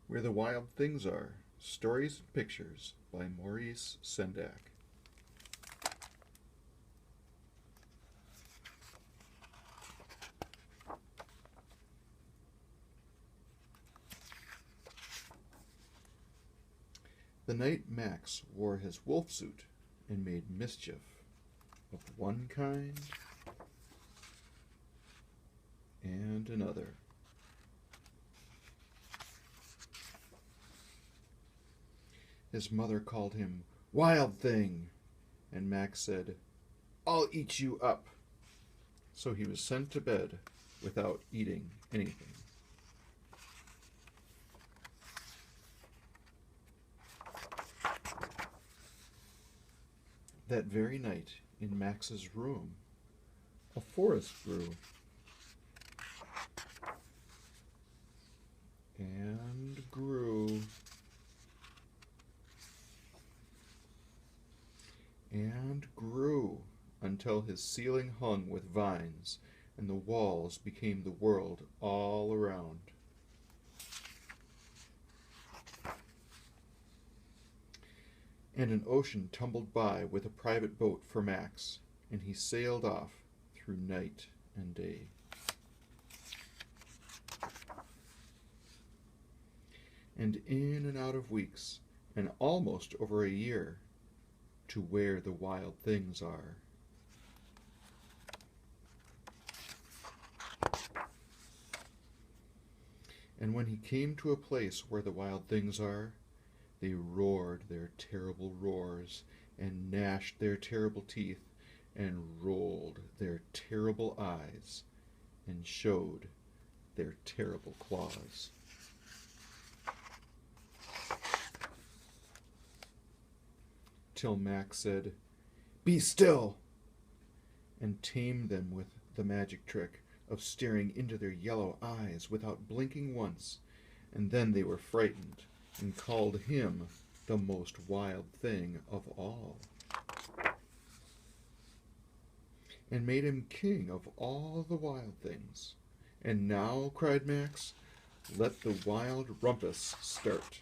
Where the Wild Things Are Stories and Pictures by Maurice Sendak. The night Max wore his wolf suit and made mischief of one kind and another. His mother called him Wild Thing, and Max said, "I'll eat you up." So he was sent to bed without eating anything. That very night, in Max's room, a forest grew and grew and grew until his ceiling hung with vines and the walls became the world all around. And an ocean tumbled by with a private boat for Max, and he sailed off through night and day. And in and out of weeks, and almost over a year, to where the wild things are. And when he came to a place where the wild things are, they roared their terrible roars, and gnashed their terrible teeth, and rolled their terrible eyes, and showed their terrible claws. Till Max said, "Be still!" and tamed them with the magic trick of staring into their yellow eyes without blinking once, and then they were frightened and called him the most wild thing of all, and made him king of all the wild things. And now, cried Max, let the wild rumpus start.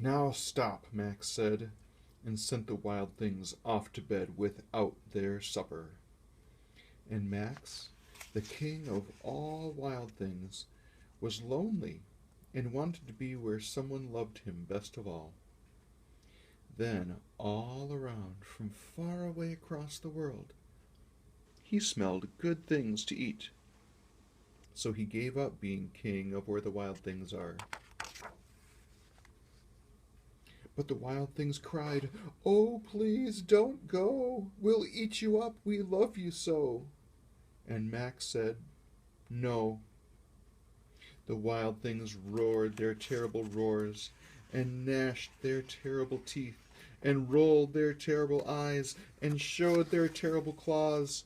Now stop, Max said, and sent the wild things off to bed without their supper. And Max, the king of all wild things, was lonely and wanted to be where someone loved him best of all. Then, all around, from far away across the world, he smelled good things to eat. So he gave up being king of where the wild things are. But the wild things cried, "Oh, please don't go. We'll eat you up. We love you so." And Max said, "No." The wild things roared their terrible roars, and gnashed their terrible teeth, and rolled their terrible eyes, and showed their terrible claws.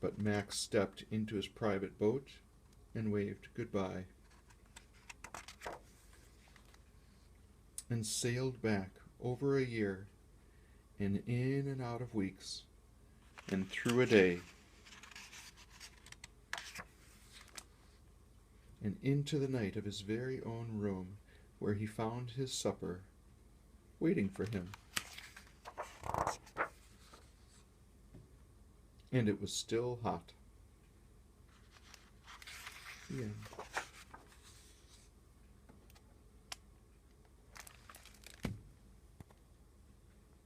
But Max stepped into his private boat and waved goodbye, and sailed back over a year, and in and out of weeks, and through a day, and into the night of his very own room, where he found his supper waiting for him. And it was still hot. The end.